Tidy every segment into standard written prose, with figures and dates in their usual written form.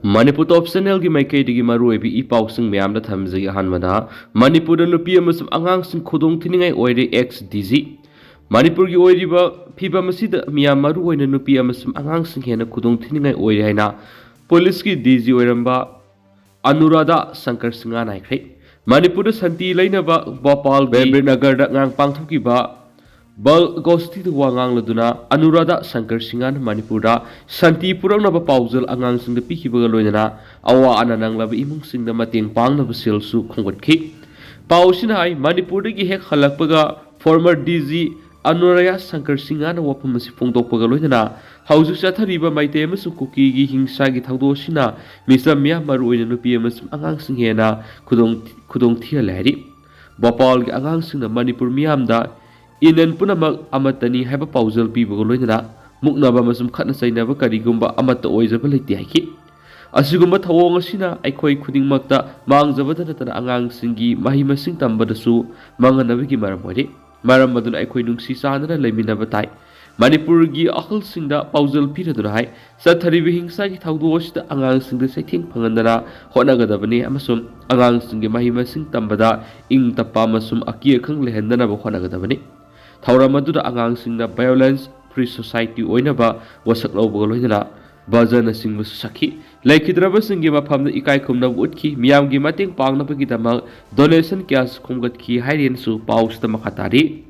Manipur top channel gi maikei digi maru ebi I pausing myam da thamjai hanmada Manipur da nupi amasum angang sing khudong thiningai oire ex DG Manipur gi oiriba phiba masida miyam maru oina nupi amasum angang sing hena khudong thiningai oire haina police ki DG oiramba Anurada Shankar Singha naikre Manipur da santi lainaba Bhopal Bembe Nagar da ngang pangthuki ba Bal Gosti to Wangang Laduna, Anurada Shankar Singan, Manipura, Santi Purana Pausal, Angang Sing the Piki Bagaloina, Awa Ananang Lava Imung Sing the Mating Pang of Silsu, Kongat Ki. Pausinai, Manipurigi Hek Halakpaga, former DG, Anuraya Shankar Singan, Wapamasi Punto Pagaloina, Houses at Hariba, my temus, Kuki, Hing Sagi Taudoshina, Mr. Mia Maru in Nupiamus, Angang Singena, Kudong Tia Lady. Bopal Angang Sing the Manipur Miamda. Inan punamak amatani haba pausal pibago loina muknaba masum khatna sainaba karigumba amata oizaba leiti haiki asigumba thawong asina aikhoi khudingmakta mangjabada natana angang singi mahima sing tambadasu manganabigi maram ori maram madun aikhoi nungsi sanana leiminaba tai Manipur gi akhal singda pausal piraduna hai sathari hingsa gi thawdo osida angang singda saithing phangandana honagadabani amasum angang singi mahima sing tambada ing tappa masum akia khang lehendana ba honagadabani Tauramadu angang singna violence free society oinaba wasak lawbaga loinana bajana singba sakhi laikhidraba singi mafamda ikai khumna utki miyamgi mating pangnabagi dama donation kyas khumgat ki hairian su pausta makhatari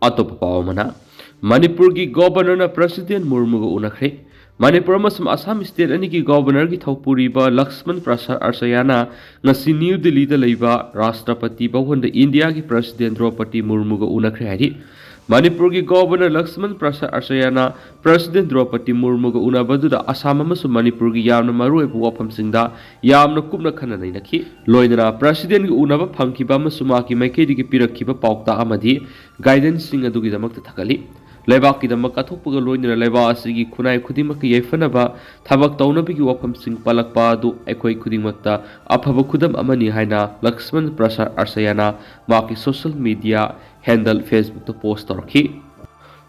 atop pawmana Manipur gi governor na president murmuga unakre Manipur masum Assam state ani gi governor gi thopuri ba Lakshman Prasad Arsayana ngasi New Delhi da leiba Rashtrapati bawon da India gi president Draupadi Murmu ga unakre hari Manipur gi governor Lakshman Prasad Arsayana president Draupadi Murmu ga unabadu da Assam masum Manipur gi yamna maru e wapam singda yamna kupna khana nei nakhi loinara president gi unaba phangkiba masuma ki maike gi pirakhiba paukta amadi guidance sing adu gi damak thakali Lebak ki damak athokpaga loinara leba asigi khunai khudimak yaifanaba thabak taunabigi wapam sing palakpa du ekhoi khudingmakta aphaba khudam amani haina Lakshman Prasad Arsayana maki social media handle Facebook to post torki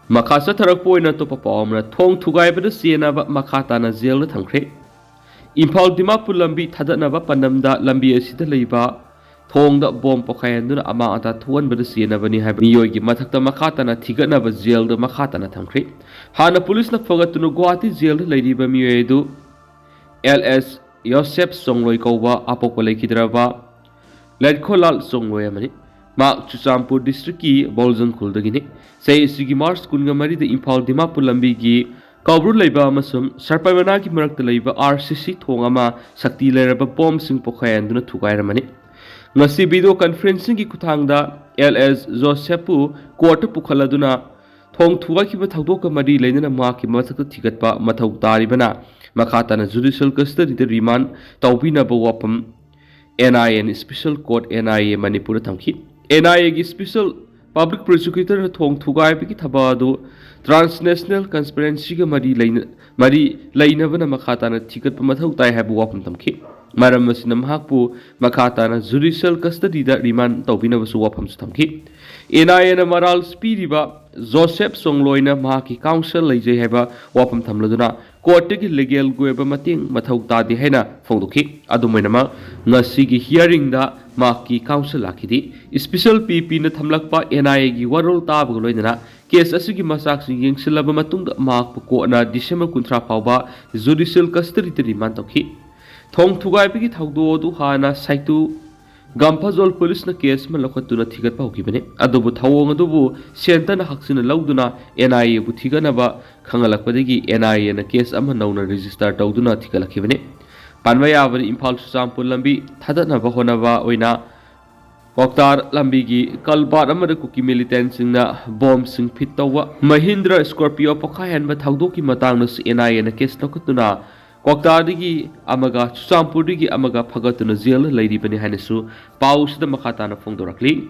makasa tharak poina to papamra thong thugaibada sienaba makata na jail thangkre Imphal Dimapur lambi thadanaba panamda lambi asida leiba Thongda bomb pokayanduna ama ata thuan bada sienabani hai miyoi gi mathakta makhata na thigana ba jail da makhata na thamkhri hana police na fogatunu Guwahati jail leiriba miyoi du LS Joshep Chongloi Kauba apokwa lekhidraba Ledkholal Chongloi amani ma Chuchampur district ki Boljan khuldagini sei sigi March kunga mari da Imphal Dimapur lambi gi Kabru leiba amasum sarpamana ki marakta leiba RCC thongama sakti leiraba bomb sing pokayanduna thugairamani ngasi video conferencing ki kuthangda LS Josephu court pukhaladuna thong thuwa ki bathawdo ka mari leinana ma ki mathak thigatpa mathau taribana makhata na judicial custody de remand tawbina ba wapam NIA special court NIA Manipur thamki NIA gi special public prosecutor na thong thugai bi ki thabadu transnational conspiracy ga mari leina bana makhata na thigatpa mathau tai habu wapam thamki Maram masina mahakpu makata na judicial custody da remand tawbina basu wapam suthamki NIA na maral spiriba Joshep Chongloi na mahaki council leijai haiba wapam thamladuna court ki legal goeba mating mathau ta di haina phongdoki adumainama ngasi gi hearing da mahaki council lakhidi special PP na thamlakpa NIA gi warol ta bagloina case asigi masak si yengsilaba matungda mahakpu ko na December 13 phawba judicial custody de remand tawki Thong thugai pigi thawdo du hana saitu Gampazol police na case man lokhatuna thigat pauki bane adubu thawong adubu senta na haksina lauduna NIA bu thigana ba khangalakpadagi NIA na case ama nauna register tawduna thigalakhi bane panmaya bani Imphal Chuchampur lambi thadana ba hona ba oina Koktar lambi gi kalbar amada kuki militant singna bomb sing fit tawwa Mahindra Scorpio pokayan ba thawdo ki matang na NIA na case lokhatuna Koktadigi amaga Chuchampurdigi amaga phagatuna jail leiribani hainasu pausida makhata na phongdorakli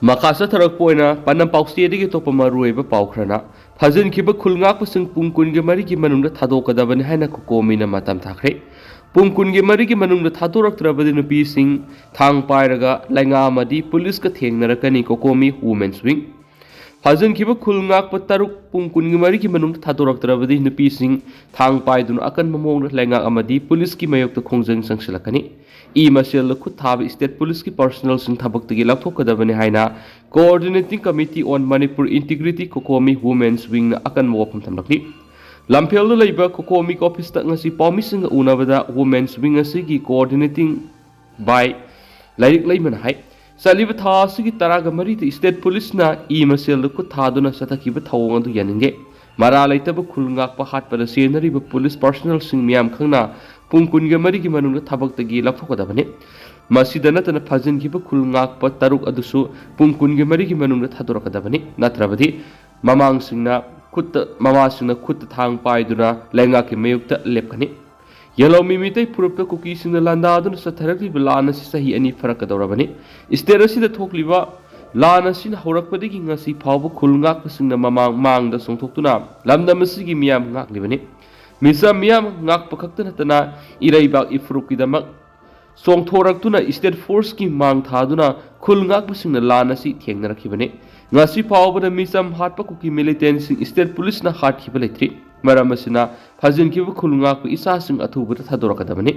makasa tharak poina panam pausti digi topa marueba paukhrana phajin khiba khulngak pasing pungkun ge mari gi manungda thadokadabani haina kokomina matam thakre pungkun ge mari gi manungda thadoraktrabadi nupi sing thang pairaga lainga amadi police ka thengnarakani kokomi women's wing ꯐꯥꯖꯤꯟꯈꯤꯕ ꯈꯨꯜ ꯉꯥꯛꯄ ꯇꯔꯨꯛ ꯄꯨꯡ 24ꯒꯤ ꯃꯅꯨꯡꯗ ꯊꯥꯗꯣꯔꯛꯇ꯭ꯔꯕꯗꯤ ꯅꯨꯄꯤꯁꯤꯡ ꯊꯥꯡ ꯄꯥꯏꯗꯨꯅ ꯑꯀꯟꯕ ꯃꯑꯣꯡꯗ ꯂꯩꯉꯥꯛ ꯑꯃꯗꯤ ꯄꯨꯂꯤꯁꯀꯤ ꯃꯥꯌꯣꯛꯇ ꯈꯣꯡꯖꯪ ꯆꯪꯁꯤꯜꯂꯛꯀꯅꯤ ꯃꯁꯦꯜꯗ ꯈꯨꯠ ꯊꯥꯕ ꯁ꯭ꯇꯦꯠ ꯄꯨꯂꯤꯁꯀꯤ ꯄꯔꯁꯣꯅꯦꯜꯁꯤꯡ ꯊꯕꯛꯇꯒꯤ ꯂꯧꯊꯣꯛꯀꯗꯕꯅꯤ ꯍꯥꯏꯅ ꯀꯣꯑꯣꯔꯗꯤꯅꯦꯇꯤꯡ ꯀꯃꯤꯇꯤ ꯑꯣꯟ ꯃꯅꯤꯄꯨꯔ ꯏꯟꯇꯤꯒ꯭ꯔꯤꯇꯤ ꯀꯣꯀꯣꯃꯤ ꯋꯨꯃꯦꯟꯁ ꯋꯤꯡꯅ ꯑꯀꯟꯕ ꯋꯥꯐꯝ ꯊꯝꯂꯛꯂꯤ ꯂꯝꯐꯦꯜꯗ ꯂꯩꯕ ꯀꯣꯀꯣꯃꯤ ꯑꯣꯐꯤꯁꯇ ꯉꯁꯤ ꯄꯥꯎꯃꯤꯁꯤꯡꯒ ꯎꯅꯕꯗ ꯋꯨꯃꯦꯟꯁ ꯋꯤꯡ ꯑꯁꯤꯒꯤ ꯀꯣꯑꯣꯔꯗꯤꯅꯦꯇꯤꯡ ꯕꯥꯏ ꯂꯥꯏꯔꯤꯛ ꯂꯩꯃꯅ ꯍꯥꯏ ꯆꯠꯂꯤꯕ ꯊꯥ ꯑꯁꯤꯒꯤ 13ꯗ ꯁ꯭ꯇꯦꯠ ꯄꯨꯂꯤꯁꯅ ꯃꯁꯦꯜꯗ ꯈꯨꯠ ꯊꯥꯗꯨꯅ ꯆꯠꯊꯈꯤꯕ ꯊꯧꯑꯣꯡ ꯑꯗꯨ ꯌꯥꯅꯤꯡꯗꯦ ꯃꯔꯥ ꯂꯩꯇꯕ ꯈꯨꯜ ꯉꯥꯛꯄ ꯍꯥꯠꯄꯗ ꯆꯦꯟꯅꯔꯤꯕ ꯄꯨꯂꯤꯁ ꯄꯔꯁꯣꯅꯦꯜꯁꯤꯡ ꯃꯤꯌꯥꯝ ꯈꯪꯅ ꯄꯨꯡ 24ꯒꯤ ꯃꯅꯨꯡꯗ ꯊꯕꯛꯇꯒꯤ ꯂꯧꯊꯣꯛꯀꯗꯕꯅꯤ ꯃꯁꯤꯗ ꯅꯠꯇꯅ ꯐꯥꯖꯤꯟꯈꯤꯕ ꯈꯨꯜ ꯉꯥꯛꯄ ꯇꯔꯨꯛ ꯑꯗꯨꯁꯨ ꯄꯨꯡ 24ꯒꯤ ꯃꯅꯨꯡꯗ ꯊꯥꯗꯣꯔꯛꯀꯗꯕꯅꯤ ꯅꯠꯇ꯭ꯔꯕꯗꯤ ꯃꯃꯥꯁꯤꯡꯅ ꯈꯨꯠꯇ ꯊꯥꯡ ꯄꯥꯏꯗꯨꯅ ꯂꯩꯉꯥꯛꯀꯤ ꯃꯥꯌꯣꯛꯇ ꯂꯦꯞꯀꯅꯤ ꯌꯦꯂꯧꯃꯤ ꯃꯤꯇꯩ ꯐꯨꯔꯨꯞꯇ ꯀꯨꯀꯤꯁꯤꯡꯅ ꯂꯥꯟꯗꯥꯗꯨꯅ ꯆꯠꯊꯔꯛꯂꯤꯕ ꯂꯥꯟ ꯑꯁꯤ ꯆꯍꯤ 2 ꯐꯔꯛꯀꯗꯧꯔꯕꯅꯤ ꯁ꯭ꯇꯦꯠ ꯑꯁꯤꯗ ꯊꯣꯛꯂꯤꯕ ꯂꯥꯟ ꯑꯁꯤꯅ ꯍꯧꯔꯛꯄꯗꯒꯤ ꯉꯁꯤ ꯐꯥꯎꯕ ꯈꯨꯜ ꯉꯥꯛꯄꯁꯤꯡꯅ ꯃꯥꯡꯗ ꯆꯣꯡꯊꯣꯛꯇꯨꯅ ꯂꯝꯗꯝ ꯑꯁꯤꯒꯤ ꯃꯤꯌꯥꯝ ꯉꯥꯛꯂꯤꯕꯅꯤ ꯃꯤꯆꯝ ꯃꯤꯌꯥꯝ ꯉꯥꯛꯄ ꯈꯛꯇ ꯅꯠꯇꯅ ꯏꯔꯩꯕꯥꯛ ꯏꯐꯨꯔꯨꯞꯀꯤꯗꯃꯛ ꯆꯣꯡꯊꯣꯔꯛꯇꯨꯅ ꯁ꯭ꯇꯦꯠ ꯐꯣꯔꯁꯀꯤ ꯃꯥꯡ ꯊꯥꯗꯨꯅ ꯈꯨꯜ ꯉꯥꯛꯄꯁꯤꯡꯅ ꯂꯥꯟ ꯑꯁꯤ ꯊꯦꯡꯅꯔꯛꯈꯤꯕꯅꯤ ꯉꯁꯤ ꯐꯥꯎꯕꯗ ꯃꯤꯆꯝ ꯍꯥꯠꯄ ꯀꯨꯀꯤ ꯃꯤꯂꯤꯇꯦꯟꯁꯤꯡ ꯁ꯭ꯇꯦꯠ ꯄꯨꯂꯤꯁꯅ ꯍꯥꯠꯈꯤꯕ ꯂꯩꯇ꯭ꯔꯤ ꯃꯔꯝ ꯑꯁꯤꯅ ꯐꯥꯖꯤꯟꯈꯤꯕ ꯈꯨꯜ ꯉꯥꯛꯄ ꯏꯆꯥꯁꯤꯡ ꯑꯊꯨꯕꯗ ꯊꯥꯗꯣꯔꯛꯀꯗꯕꯅꯤ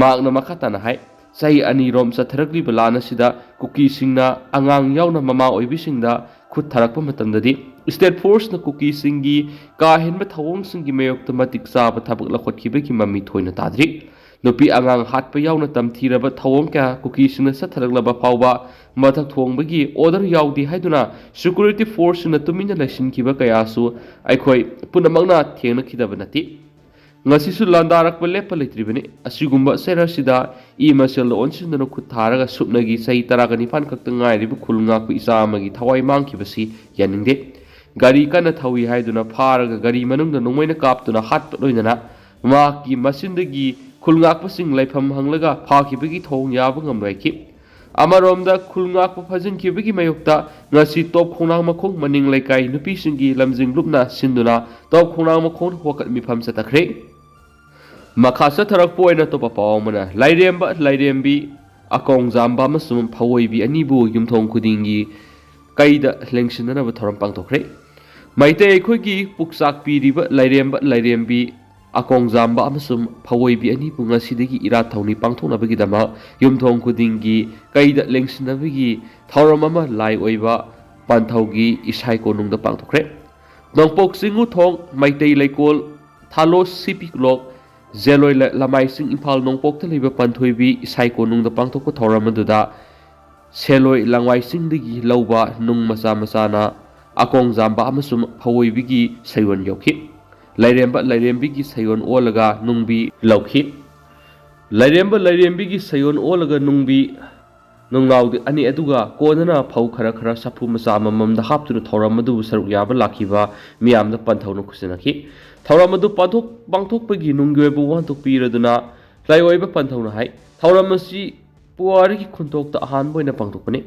ꯃꯍꯥꯛꯅ ꯃꯈꯥ ꯇꯥꯅ ꯍꯥꯏ ꯆꯍꯤ 2ꯔꯣꯝ ꯆꯠꯊꯔꯛꯂꯤꯕ ꯂꯥꯟ ꯑꯁꯤꯗ ꯀꯨꯀꯤꯁꯤꯡꯅ ꯑꯉꯥꯡ ꯌꯥꯎꯅ ꯃꯃꯥ ꯑꯣꯏꯕꯤꯁꯤꯡꯗ ꯈꯨꯠ ꯊꯥꯔꯛꯄ ꯃꯇꯝꯗꯗꯤ ꯁ꯭ꯇꯦꯠ ꯐꯣꯔꯁꯅ ꯀꯨꯀꯤꯁꯤꯡꯒꯤ ꯀꯥ ꯍꯦꯟꯕ ꯊꯧꯑꯣꯡꯁꯤꯡꯒꯤ ꯃꯥꯌꯣꯛꯇ ꯃꯇꯤꯛ ꯆꯥꯕ ꯊꯕꯛ ꯂꯧꯈꯠꯈꯤꯕꯒꯤ ꯃꯃꯤ ꯊꯣꯏꯅ ꯇꯥꯗ꯭ꯔꯤ ꯅꯨꯄꯤ ꯑꯉꯥꯡ ꯍꯥꯠꯄ ꯌꯥꯎꯅ ꯇꯝꯊꯤꯔꯕ ꯊꯧꯑꯣꯡ ꯀꯌꯥ ꯀꯨꯀꯤꯁꯤꯡꯅ ꯆꯠꯊꯔꯛꯂꯕ ꯐꯥꯎꯕ ꯃꯊꯛ ꯊꯣꯡꯕꯒꯤ ꯑꯣꯔꯗꯔ ꯌꯥꯎꯗꯦ ꯍꯥꯏꯗꯨꯅ ꯁꯦꯀ꯭ꯌꯨꯔꯤꯇꯤ ꯐꯣꯔꯁꯁꯤꯡꯅ ꯇꯨꯃꯤꯟꯅ ꯂꯩꯁꯤꯟꯈꯤꯕ ꯀꯌꯥꯁꯨ ꯑꯩꯈꯣꯏ ꯄꯨꯝꯅꯃꯛꯅ ꯊꯦꯡꯅꯈꯤꯗꯕ ꯅꯠꯇꯦ ꯉꯁꯤꯁꯨ ꯂꯥꯟꯗꯥꯔꯛꯄ ꯂꯦꯞꯄ ꯂꯩꯇ꯭ꯔꯤꯕꯅꯤ ꯑꯁꯤꯒꯨꯝꯕ ꯆꯩꯔꯁꯤꯗ ꯃꯁꯦꯜꯗ ꯑꯣꯟꯁꯤꯟꯗꯨꯅ ꯈꯨꯠ ꯊꯥꯔꯒ ꯁꯨꯞꯅꯒꯤ ꯆꯍꯤ 19 ꯈꯛꯇ ꯉꯥꯏꯔꯤꯕ ꯈꯨꯜ ꯉꯥꯛꯄ ꯏꯆꯥ ꯑꯃꯒꯤ ꯊꯋꯥꯏ ꯃꯥꯡꯈꯤꯕꯁꯤ ꯌꯥꯅꯤꯡꯗꯦ ꯒꯥꯔꯤ ꯀꯟꯅ ꯊꯧꯏ ꯍꯥꯏꯗꯨꯅ ꯐꯥꯔꯒ ꯒꯥꯔꯤ ꯃꯅꯨꯡꯗ ꯅꯣꯡꯃꯩꯅ ꯀꯥꯞꯇꯨꯅ ꯍꯥꯠꯄ ꯂꯣꯏꯅꯅ ꯃꯍꯥꯛꯀꯤ ꯃꯆꯤꯟꯗꯒꯤ ꯈꯨꯜ ꯉꯥꯛꯄꯁꯤꯡ ꯂꯩꯐꯝ ꯍꯪꯂꯒ ꯐꯥꯈꯤꯕꯒꯤ ꯊꯧꯑꯣꯡ ꯌꯥꯕ ꯉꯝꯂꯣꯏꯈꯤ ꯑꯃꯔꯣꯝꯗ ꯈꯨꯜ ꯉꯥꯛꯄ ꯐꯥꯖꯤꯟꯈꯤꯕꯒꯤ ꯃꯥꯌꯣꯛꯇ ꯉꯁꯤ ꯇꯣꯞ ꯈꯣꯡꯅꯥꯡ ꯃꯈꯣꯡ ꯃꯅꯤꯡ ꯂꯩꯀꯥꯏ ꯅꯨꯄꯤꯁꯤꯡꯒꯤ ꯂꯝꯖꯤꯡ ꯂꯨꯞꯅ ꯁꯤꯟꯗꯨꯅ ꯇꯣꯞ ꯈꯣꯡꯅꯥꯡ ꯃꯈꯣꯡ ꯋꯥꯀꯠ ꯃꯤꯐꯝ ꯆꯠꯊꯈ꯭ꯔꯦ ꯃꯈꯥ ꯆꯠꯊꯔꯛꯄ ꯑꯣꯏꯅ ꯑꯇꯣꯞꯄ ꯄꯥꯎ ꯑꯃꯅ ꯂꯥꯏꯔꯦꯝꯕ ꯂꯥꯏꯔꯦꯝꯕꯤ ꯑꯀꯣꯡꯖꯥꯝꯕ ꯑꯃꯁꯨꯡ ꯐꯋꯣꯏꯕꯤ ꯑꯅꯤꯕꯨ ꯌꯨꯝꯊꯣꯡ ꯈꯨꯗꯤꯡꯒꯤ ꯀꯩꯗ ꯂꯦꯡꯁꯤꯟꯅꯅꯕ ꯊꯧꯔꯝ ꯄꯥꯡꯊꯣꯛꯈ꯭ꯔꯦ ꯃꯩꯇꯩ ꯑꯩꯈꯣꯏꯒꯤ ꯄꯨꯛꯆꯥꯛ ꯄꯤꯔꯤꯕ ꯂꯥꯏꯔꯦꯝꯕ ꯂꯥꯏꯔꯦꯝꯕꯤ ꯑꯀꯣꯡꯖꯥꯝꯕ ꯑꯃꯁꯨꯡ ꯐꯋꯣꯏꯕꯤ ꯑꯅꯤꯕꯨ ꯉꯁꯤꯗꯒꯤ ꯏꯔꯥꯠ ꯊꯧꯅꯤ ꯄꯥꯡꯊꯣꯛꯅꯕꯒꯤꯗꯃꯛ ꯌꯨꯝꯊꯣꯡ ꯈꯨꯗꯤꯡꯒꯤ ꯀꯩꯗ ꯂꯦꯡꯁꯤꯟꯅꯕꯒꯤ ꯊꯧꯔꯝ ꯑꯃ ꯂꯥꯏ ꯑꯣꯏꯕ ꯄꯟꯊꯧꯒꯤ ꯏꯁꯥꯏ ꯀꯣꯅꯨꯡꯗ ꯄꯥꯡꯊꯣꯛꯈ꯭ꯔꯦ ꯅꯣꯡꯄꯣꯛ ꯆꯤꯡꯎꯊꯣꯡ ꯃꯩꯇꯩ ꯂꯩꯀꯣꯜ ꯊꯥꯂꯣ ꯁꯤꯄꯤꯂꯣꯛ ꯖꯦꯂꯣꯏ ꯂꯃꯥꯏꯁꯤꯡ ꯏꯝꯐꯥꯜ ꯅꯣꯡꯄꯣꯛꯇ ꯂꯩꯕ ꯄꯟꯊꯣꯏꯕꯤ ꯏꯁꯥꯏ ꯀꯣꯅꯨꯡꯗ ꯄꯥꯡꯊꯣꯛꯄ ꯊꯧꯔꯝ ꯑꯗꯨꯗ ꯁꯦꯂꯣꯏ ꯂꯪꯋꯥꯏꯁꯤꯡꯗꯒꯤ ꯂꯧꯕ ꯅꯨꯡ ꯃꯆꯥ ꯃꯆꯥꯅ ꯑꯀꯣꯡꯖꯥꯝꯕ ꯑꯃꯁꯨꯡ ꯐꯋꯣꯏꯕꯤꯒꯤ ꯁꯩꯌꯣꯟ ꯌꯧꯈꯤ ꯂꯥꯏꯔꯦꯝꯕ ꯂꯥꯏꯔꯦꯝꯕꯤꯒꯤ ꯁꯩꯌꯣꯟ ꯑꯣꯜꯂꯒ ꯅꯨꯡꯕꯤ ꯂꯧꯈꯤ ꯂꯥꯏꯔꯦꯝꯕ ꯂꯥꯏꯔꯦꯝꯕꯤꯒꯤ ꯁꯩꯌꯣꯟ ꯑꯣꯜꯂꯒ ꯅꯨꯡꯕꯤ ꯅꯨꯡꯅꯥꯎꯗꯤ ꯑꯅꯤ ꯑꯗꯨꯒ ꯀꯣꯟꯅꯅ ꯐꯧ ꯈꯔ ꯁꯥꯐꯨ ꯃꯆꯥ ꯑꯃꯃꯝꯗ ꯍꯥꯞꯇꯨꯅ ꯊꯧꯔꯝ ꯑꯗꯨꯕꯨ ꯁꯔꯨꯛ ꯌꯥꯕ ꯂꯥꯛꯈꯤꯕ ꯃꯤꯌꯥꯝꯗ ꯄꯟꯊꯧꯅ ꯈꯨꯠꯁꯤꯟꯅꯈꯤ ꯊꯧꯔꯝ ꯑꯗꯨ ꯄꯥꯡꯊꯣꯛꯄꯒꯤ ꯅꯨꯡꯒꯤ ꯑꯣꯏꯕ ꯋꯥꯍꯟꯊꯣꯛ ꯄꯤꯔꯗꯨꯅ ꯂꯥꯏꯑꯣꯏꯕ ꯄꯟꯊꯧꯅ ꯍꯥꯏ ꯊꯧꯔꯝ ꯑꯁꯤ ꯄꯨꯋꯥꯔꯤꯒꯤ ꯈꯨꯟꯊꯣꯛꯇ ꯑꯍꯥꯟꯕ ꯑꯣꯏꯅ ꯄꯥꯡꯊꯣꯛꯄꯅꯤ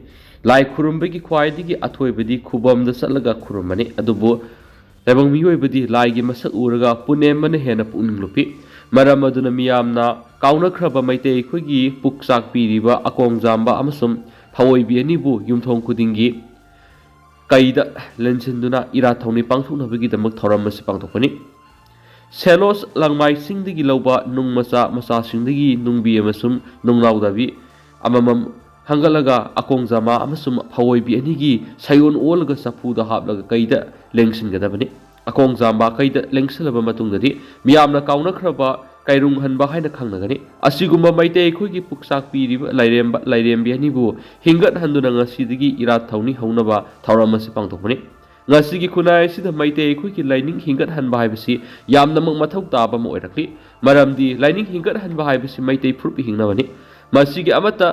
ꯂꯥꯏ ꯈꯨꯔꯨꯝꯕꯒꯤ ꯈ꯭ꯋꯥꯏꯗꯒꯤ ꯑꯊꯣꯏꯕꯗꯤ ꯈꯨꯕꯝꯗ ꯆꯠꯂꯒ ꯈꯨꯔꯨꯝꯕꯅꯤ ꯑꯗꯨꯕꯨ ꯇꯥꯏꯕꯪ ꯃꯤꯑꯣꯏꯕꯗꯤ ꯂꯥꯏꯒꯤ ꯃꯁꯛ ꯎꯔꯒ ꯄꯨꯅꯦꯝꯕꯅ ꯍꯦꯟꯅ ꯄꯨꯛꯅꯤꯡ ꯂꯨꯞꯄꯤ ꯃꯔꯝ ꯑꯗꯨꯅ ꯃꯤꯌꯥꯝꯅ ꯀꯥꯎꯅꯈ꯭ꯔꯕ ꯃꯩꯇꯩ ꯑꯩꯈꯣꯏꯒꯤ ꯄꯨꯛꯆꯥꯛ ꯄꯤꯔꯤꯕ ꯑꯀꯣꯡꯖꯥꯝꯕ ꯑꯃꯁꯨꯡ ꯐꯋꯣꯏꯕꯤ ꯑꯅꯤꯕꯨ ꯌꯨꯝꯊꯣꯡ ꯈꯨꯗꯤꯡꯒꯤ ꯀꯩꯗ ꯂꯦꯟꯁꯤꯟꯗꯨꯅ ꯏꯔꯥꯠ ꯊꯧꯅꯤ ꯄꯥꯡꯊꯣꯛꯅꯕꯒꯤꯗꯃꯛ ꯊꯧꯔꯝ ꯑꯁꯤ ꯄꯥꯡꯊꯣꯛꯄꯅꯤ ꯁꯦꯂꯣꯁ ꯂꯪꯃꯥꯏꯁꯤꯡꯗꯒꯤ ꯂꯧꯕ ꯅꯨꯡ ꯃꯆꯥꯁꯤꯡꯗꯒꯤ ꯅꯨꯡꯕꯤ ꯑꯃꯁꯨꯡ ꯅꯨꯡꯅꯥꯎꯗꯕꯤ ꯑꯃꯃꯝ ꯍꯪꯒꯠꯂꯒ ꯑꯀꯣꯡꯖꯥꯃꯥ ꯑꯃꯁꯨꯡ ꯐꯋꯣꯏꯕꯤ ꯑꯅꯤꯒꯤ ꯁꯩꯌꯣꯟ ꯑꯣꯜꯂꯒ ꯆꯐꯨꯗ ꯍꯥꯞꯂꯒ ꯀꯩꯗ ꯂꯦꯡꯁꯤꯟꯒꯗꯕꯅꯤ ꯑꯀꯣꯡꯖꯥꯝꯕ ꯀꯩꯗ ꯂꯦꯡꯁꯤꯜꯂꯕ ꯃꯇꯨꯡꯗꯗꯤ ꯃꯤꯌꯥꯝꯅ ꯀꯥꯎꯅꯈ꯭ꯔꯕ ꯀꯩꯔꯨꯡꯍꯟꯕ ꯍꯥꯏꯅ ꯈꯪꯅꯒꯅꯤ ꯑꯁꯤꯒꯨꯝꯕ ꯃꯩꯇꯩ ꯑꯩꯈꯣꯏꯒꯤ ꯄꯨꯛꯆꯥꯛ ꯄꯤꯔꯤꯕ ꯂꯥꯏꯔꯦꯝꯕ ꯂꯥꯏꯔꯦꯝꯕꯤ ꯑꯅꯤꯕꯨ ꯍꯤꯡꯒꯠꯍꯟꯗꯨꯅ ꯉꯁꯤꯗꯒꯤ ꯏꯔꯥꯠ ꯊꯧꯅꯤ ꯍꯧꯅꯕ ꯊꯧꯔꯝ ꯑꯁꯤ ꯄꯥꯡꯊꯣꯛꯄꯅꯤ ꯉꯁꯤꯒꯤ ꯈꯨꯟꯅꯥꯏ ꯑꯁꯤꯗ ꯃꯩꯇꯩ ꯑꯩꯈꯣꯏꯒꯤ ꯂꯥꯏꯅꯤꯡ ꯍꯤꯡꯒꯠꯍꯟꯕ ꯍꯥꯏꯕꯁꯤ ꯌꯥꯝꯅꯃꯛ ꯃꯊꯧ ꯇꯥꯕ ꯑꯃ ꯑꯣꯏꯔꯛꯂꯤ ꯃꯔꯝꯗꯤ ꯂꯥꯏꯅꯤꯡ ꯍꯤꯡꯒꯠꯍꯟꯕ ꯍꯥꯏꯕꯁꯤ ꯃꯩꯇꯩ ꯐꯨꯔꯨꯞ ꯍꯤꯡꯅꯕꯅꯤ ꯃꯁꯤꯒꯤ ꯑꯃꯠꯇ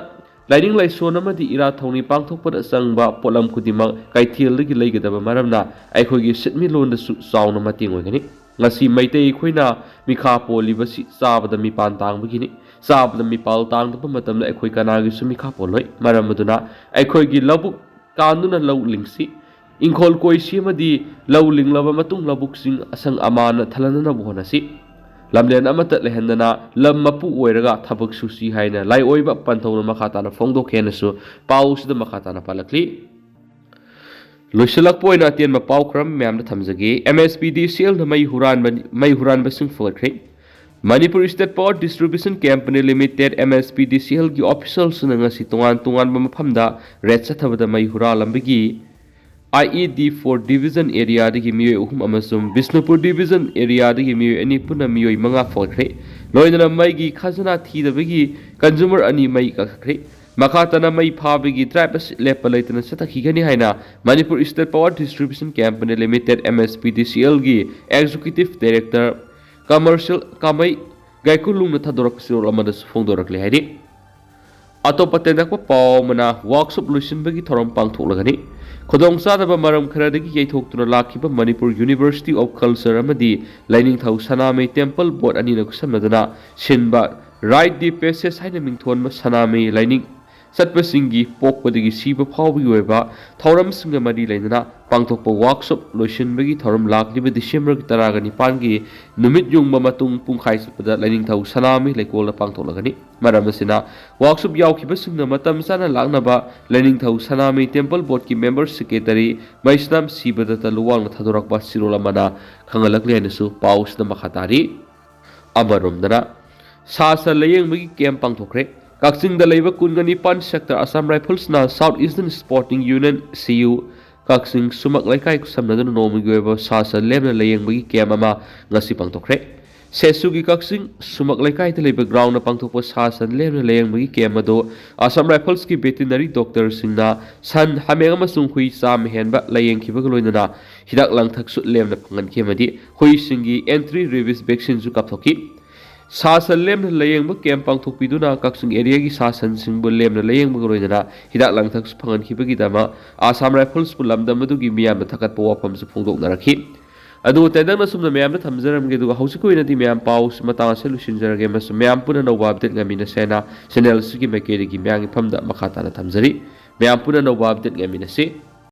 ꯂꯥꯏꯅꯤꯡ ꯂꯥꯏꯁꯣꯟ ꯑꯃꯗꯤ ꯏꯔꯥꯠ ꯊꯧꯅꯤ ꯄꯥꯡꯊꯣꯛꯄꯗ ꯆꯪꯕ ꯄꯣꯠꯂꯝ ꯈꯨꯗꯤꯡꯃꯛ ꯀꯩꯊꯦꯜꯗꯒꯤ ꯂꯩꯒꯗꯕ ꯃꯔꯝꯅ ꯑꯩꯈꯣꯏꯒꯤ ꯁꯤꯟꯃꯤꯠꯂꯣꯟꯗꯁꯨ ꯆꯥꯎꯅ ꯃꯇꯦꯡ ꯑꯣꯏꯒꯅꯤ ꯉꯁꯤ ꯃꯩꯇꯩ ꯑꯩꯈꯣꯏꯅ ꯃꯤꯈꯥ ꯄꯣꯜꯂꯤꯕꯁꯤ ꯆꯥꯕꯗ ꯃꯤꯄꯥꯟ ꯇꯥꯡꯕꯒꯤꯅꯤ ꯆꯥꯕꯗ ꯃꯤꯄꯥꯜ ꯇꯥꯡꯗꯕ ꯃꯇꯝꯗ ꯑꯩꯈꯣই ꯀꯅꯥꯒꯤꯁꯨ ꯃꯤꯈꯥ ꯄꯣꯜꯂꯣꯏ ꯃꯔꯝ ꯑꯗꯨꯅ ꯑꯩꯈꯣꯏꯒꯤ ꯂꯧꯕꯨꯛ ꯀꯥꯟꯗꯨꯅ ꯂꯧ ꯂꯤꯡꯁꯤ ꯏꯪꯈꯣꯜ ꯀꯣꯏꯁꯤ ꯑꯃꯗꯤ ꯂꯧ ꯂꯤꯡꯂꯕ ꯃꯇꯨꯡ ꯂꯧꯕꯨꯛꯁꯤꯡ ꯑꯁꯪ ꯑꯃꯥꯟꯅ ꯊꯜꯍꯟꯅꯕ ꯍꯣꯠꯅꯁꯤ ꯂꯝꯂꯦꯟ ꯑꯃꯠꯇ ꯂꯩꯍꯟꯗꯅ ꯂꯝ ꯃꯄꯨ ꯑꯣꯏꯔꯒ ꯊꯕꯛ ꯁꯨꯁꯤ ꯍꯥꯏꯅ ꯂꯥꯏꯑꯣꯏꯕ ꯄꯟꯊꯧꯅ ꯃꯈꯥ ꯇꯥꯅ ꯐꯣꯡꯗꯣꯛꯈꯤ ꯍꯥꯏꯅꯁꯨ ꯄꯥꯎꯁꯤꯗ ꯃꯈꯥ ꯇꯥꯅ ꯄꯜꯂꯛꯂꯤ लोइसलक पोइना अतेन पाउ क्रम मैम थमजगे MSPDCL मई हुरानबसिंग फोरख्रे Manipur State Power Distribution Company Limited MSPDCL की ऑफिशियल सुनंगसी तोंगान मफमदा रेट सथबदा मई हुरालंबगी IED4 डिवीजन एरिया दगी मियोय उहुम अमसुम बिष्णुपुर डिवीजन एरिया दगी मियोय अनि पुना मियोय मंगा फोरख्रे लोइना मईगी खजना थीदबगी कंज्यूमर अनि मई कखख्रे मखातना मई फाबगी ट्राइबस लेप लेतन सतखिगनी हाइना Manipur state power distribution company limited MSPDCL की executive director commercial Kamei Gaikulung थादोरक सिरोल अमदस फोंदोरकले हाइदि अतोप तेंदक पाव मना वर्कशॉप लुसिनबगी थोरम पांगथोकलगनी खुदोंगचादब मरम खरदगी यैथोक्तुना लाखिबा मणिपुर यूनिवर्सिटी ऑफ कल्चर अमदी लाइनिंगथौ सनामे टेंपल बोर्ड अनिनक समनदना सिनबा राइट दी पेसेस हाइना मिंगथोन सनामे लाइनिंग सत्पसिंगी पोकपदगी सीबा फावबगी ओइबा थौरम सिंग मरी लेना पांगथोकप वर्कशॉप लोइसिनबगी थौरम लाखलिबा डिसेंबर की 19 की नुमित युंगबा मतुंग पुंखाइ सपदा लाइनिंगथौ सनामे लेकोल पांगथोकलगनी मरमसिना वर्कशॉप यावखिबा सिंग मतम साना लांगनबा लाइनिंगथौ सनामे टेंपल बोर्ड की मेंबर सेक्रेटरी मैस्नाम सीबदा तलुवांग थादोरकबा सिरोल मना खंगलकलेनसु पाउसना मखातारी अमरोमदना सासा लयेंबगी camp पांगथोकरे Kakching da leiba kungani pan sector Assam Rifles na South Eastern Sporting Union CU Kakching sumak laikai samnadun nomi goeba sasa lemna layeng kem ama ngasi pangtokre sesu gi Kakching sumak laikai te leiba ground na pangtokpa sasa lemna layeng kem ado Assam Rifles ki veterinary doctor singna san hameng amasung hui sam henba layeng khiba loinana hidak langthak su lemna pangan kemadi hui singi entry rabies vaccine zu kapthoki सासन lemon लयेंग cam पांगथोकपीदुना Kakching area की सासन सिंबु lemon लयेंग बगरोइदना हिदाक लांगथक फंगनखिबगी दमा Assam rifles पु लमदमदुगी मियाम थकत पोवाफम सु फोंदोकनरखि अदु तेदंगना सुमना मियाम थमजरमगे दुगा हौसिकोइनदि मियाम पाउस मता सोल्यूशनजरगे मस मियाम पुना नौबा update गमिना सेना चैनल सुगी मेकेरिगी मियांग फमदा मखाताना थमजरी मियाम पुना नौबा अपडेट गमिना से